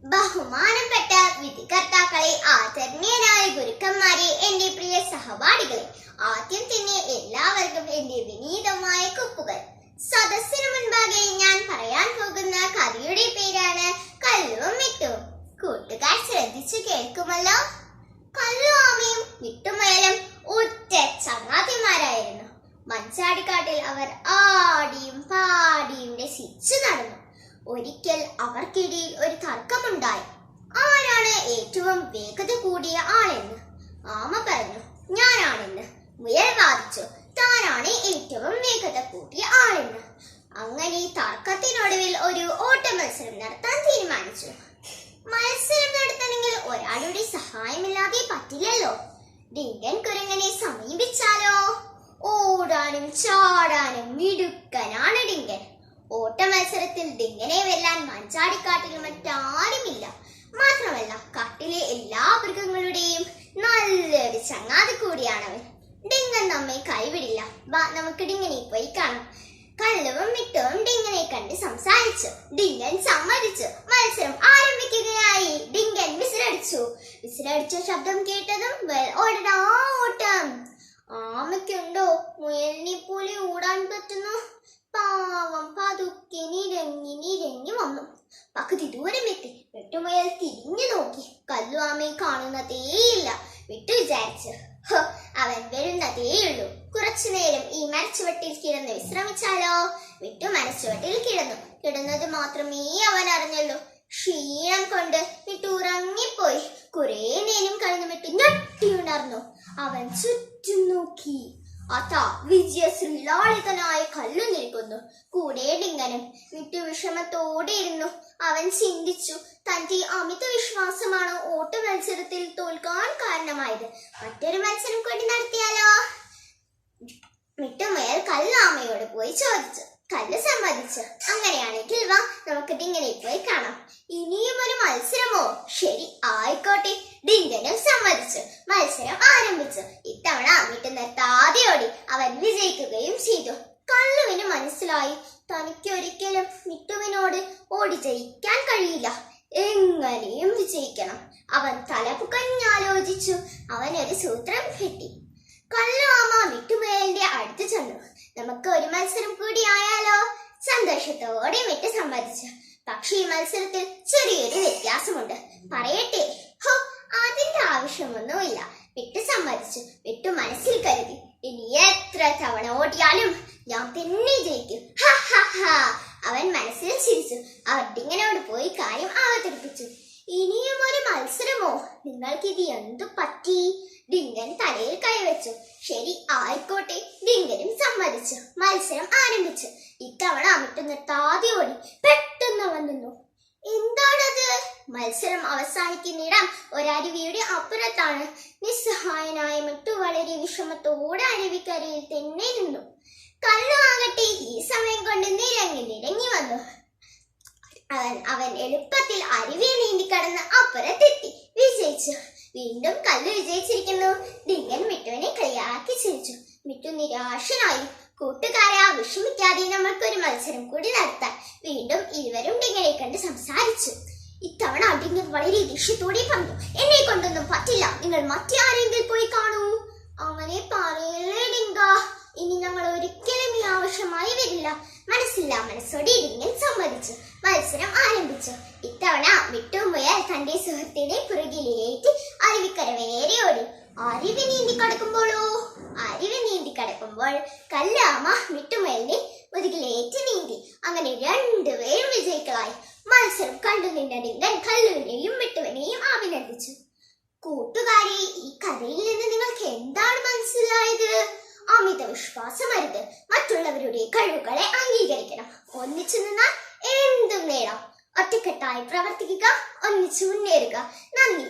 ബഹുമാനപ്പെട്ട വിധികർത്താക്കളെ, ആദരണീയരായ ഗുരുക്കന്മാരെ, എന്റെ പ്രിയ സഹപാഠികളെ, ആദ്യം തന്നെ എല്ലാവർക്കും എന്റെ വിനീതമായ കുപ്പുകൾ. സദസ്സിനു മുൻപാകെ ഞാൻ പറയാൻ പോകുന്ന കഥയുടെ പേരാണ് കല്ലുവും മിട്ടുവും. കൂട്ടുകാർ ശ്രദ്ധിച്ചു കേൾക്കുമല്ലോ. കല്ലു ആമയും മിട്ടുമുയലും ഒറ്റ ചങ്ങാതിമാരായിരുന്നു. മഞ്ചാടിക്കാട്ടിൽ അവർ ആടിയും പാടിയും രസിച്ചു നടന്നു. ഒരിക്കൽ അവർക്കിടയിൽ ഒരു തർക്കമുണ്ടായി. ആരാണ് ഏറ്റവും വേഗത കൂടിയ ആളെന്ന്. ആമ പറഞ്ഞു ഞാനാണെന്ന്. മുയൽ വാദിച്ചു താനാണ് ഏറ്റവും വേഗത കൂടിയ ആളെന്ന്. അങ്ങനെ തർക്കത്തിനൊടുവിൽ ഒരു ഓട്ട മത്സരം നടത്താൻ തീരുമാനിച്ചു. മത്സരം നടത്തണമെങ്കിൽ ഒരാളുടെ സഹായമില്ലാതെ പറ്റില്ലല്ലോ. ഡിങ്കൻ കുരങ്ങനെ സമീപിച്ചാലോ? ഓടാനും ചാടാനും മിടുക്കനാണ് ഡിങ്കൻ. ഓട്ട മത്സരത്തിൽ ഡിങ്കനെ വെല്ലാൻ മഞ്ചാടിക്കാട്ടിൽ മറ്റാരുമില്ല. മാത്രമല്ല കാട്ടിലെ എല്ലാ മൃഗങ്ങളുടെയും നല്ലൊരു ചങ്ങാതി കൂടിയാണവൻ. ഡിങ്കൻ നമ്മെ കൈവിടില്ല. വാ, നമുക്ക് ഡിങ്കനെ പോയി കാണാം. കല്ലുവും മിട്ടുവും ഡിങ്കനെ കണ്ട് സംസാരിച്ചു. ഡിങ്കൻ സമ്മതിച്ചു. മത്സരം ആരംഭിക്കുകയായി. ഡിങ്കൻ വിസിലടിച്ചു. വിസിലടിച്ച ശബ്ദം കേട്ടതും ഓടടാ ഓട്ടം. ആമയ്ക്കുണ്ടോ മുയലിനെ പോലെ ഓടാൻ പറ്റുന്നു? പാവം പതുക്കെ നിരങ്ങി വന്നു. പകുതി ദൂരമെത്തി. വെട്ടുമുയൽ തിരിഞ്ഞു നോക്കി. കല്ലു ആമയെ കാണുന്നതേയില്ല. വിട്ടു വിചാരിച്ചു അവൻ വരുന്നതേയുള്ളൂ. കുറച്ചു നേരം ഈ മരച്ചുവട്ടിൽ കിടന്ന് വിശ്രമിച്ചാലോ? വിട്ടു മരച്ചുവട്ടിൽ കിടന്നത് മാത്രമേ അവൻ അറിഞ്ഞുള്ളൂ. ക്ഷീണം കൊണ്ട് വിട്ടു ഉറങ്ങിപ്പോയി. കുറെ നേരം കഴിഞ്ഞ് വിട്ടു ഞെട്ടിയുണർന്നു. അവൻ ചുറ്റും നോക്കി. അതാ വിജയശ്രീലാളിതനായ കല്ലു നിൽക്കുന്നു. കൂടെ ഡിങ്കനും. വിട്ടു വിഷമത്തോടെ ഇരുന്നു. അവൻ ചിന്തിച്ചു, തന്റെ അമിത വിശ്വാസമാണ് ഓട്ട മത്സരത്തിൽ തോൽക്കാൻ കാരണമായത്. മറ്റൊരു മത്സരം കൂടി നടത്തിയാലോ? മിട്ടുമുയൽ കല്ലാമയോട് പോയി ചോദിച്ചു. കല്ല് സമ്മതിച്ചു. അങ്ങനെയാണെങ്കിൽ വാ, നമുക്ക് ഡിങ്കനെ പോയി കാണാം. ഇനിയും ഒരു മത്സരമോ? ശരി, ആയിക്കോട്ടെ. ഡിങ്കനും സമ്മതിച്ചു. മത്സരം ആരംഭിച്ചു. ഇത്തവണ മിട്ടു നിർത്താതെ ഓടി. അവൻ വിജയിക്കുകയും ചെയ്തു. കല്ലുവിന് മനസ്സിലായി തനിക്കൊരിക്കലും മിട്ടുവിനോട് ഓടി ജയിക്കാൻ കഴിയില്ല. എങ്ങനെയും വിജയിക്കണം. അവൻ തലപുകഞ്ഞാലോചിച്ചു. അവൻ ഒരു സൂത്രം കെട്ടി. കല്ലു ആമ മിട്ടുമുയലിന്റെ അടുത്ത് ചെന്നു. നമുക്ക് ഒരു മത്സരം കൂടി ആയാലോ? സന്തോഷത്തോടെ മിട്ടു സമ്മതിച്ചു. പക്ഷേ ഈ മത്സരത്തിൽ ചെറിയൊരു വ്യത്യാസമുണ്ട്. പറയട്ടെ? ഹോ, അതിന്റെ ആവശ്യമൊന്നുമില്ല. മിട്ടു സമ്മതിച്ചു. മിട്ടു മനസ്സിൽ കരുതി, ഇനി എത്ര തവണ ഓടിയാലും ഞാൻ തന്നെ ജയിക്കും. അവൻ മനസ്സിൽ ചിരിച്ചു. അവർ ഡിങ്കനോട് പോയി കാര്യം അവതരിപ്പിച്ചു. ഇനിയും ഒരു മത്സരമോ? നിങ്ങൾക്കിത് എന്തു പറ്റി? ഡിങ്കൻ തലയിൽ കൈവച്ചു. ശരി, ആയിക്കോട്ടെ. ഡിങ്കനും സമ്മതിച്ചു. മത്സരം ആരംഭിച്ചു. ഇത്തവണ മിട്ടു നിർത്താതെ ഓടി. പെട്ടെന്ന് അവൻ നിന്നു. എന്താണത്? മത്സരം അവസാനിക്കുന്നിടം ഒരരുവിയുടെ അപ്പുറത്താണ്. നിസ്സഹായനായ മിട്ടു വളരെ വിഷമത്തോടെ അരുവിക്കരയിൽ തന്നെ നിന്നു. കല്ലു ആകട്ടെ ഈ സമയം കൊണ്ട് നിരങ്ങി വന്നു. അവൻ എളുപ്പത്തിൽ അരുവിയെ നീന്തിക്കടന്ന് അപ്പുറത്തെത്തി. വിജയിച്ചു. വീണ്ടും കല്ലു വിജയിച്ചിരിക്കുന്നു. ഡിങ്കൻ മിട്ടുവിനെ കളിയാക്കി ചിരിച്ചു. മിട്ടു നിരാശനായി. കൂട്ടുകാരെ, വിഷമിക്കാതെ നമ്മൾക്കൊരു മത്സരം കൂടി നടത്താൻ. വീണ്ടും ഇരുവരും ഡിങ്കനെ കണ്ട് സംസാരിച്ചു. ഇത്തവണ ഡിങ്കൻ വളരെ ദേഷ്യത്തോടെ പറഞ്ഞു, എന്നെ കൊണ്ടൊന്നും പറ്റില്ല. നിങ്ങൾ മറ്റാരെങ്കിലും പോയി കാണൂ. അങ്ങനെ പറയല്ലേ ഡിങ്ക. ഇനി ഞങ്ങൾ ഒരിക്കലും ഈ ആവശ്യമായി വരില്ല. മനസ്സോടെ ഡിങ്കൻ സമ്മതിച്ചു. മത്സരം ആരംഭിച്ചു. ഇത്തവണ മിട്ടുമുയൽ തന്റെ സുഹൃത്തിനെ പുറകിലേറ്റി അരുവിക്കര വേറെ ഓടി. അരുവി നീന്തി കടക്കുമ്പോൾ കല്ലാമ മിട്ടുമുയലിനെ മുതുകിലേറ്റ് നീന്തി. അങ്ങനെ രണ്ടുപേരും വിജയികളായി. മത്സരം കണ്ടു നിന്ന ഡിങ്കൻ കല്ലുവിനെയും മിട്ടുവിനെയും അഭിനന്ദിച്ചു. കൂട്ടുകാരെ, ഈ കഥയിൽ നിന്ന് നിങ്ങൾക്ക് എന്താണ് മനസ്സിലായത്? അമിത വിശ്വാസമരുത്. മറ്റുള്ളവരുടെ കഴിവുകളെ അംഗീകരിക്കണം. ഒന്നിച്ചു നിന്നാൽ എന്തും നേടാം. ഒറ്റക്കെട്ടായി പ്രവർത്തിക്കുക, ഒന്നിച്ചു മുന്നേറുക. നന്ദി.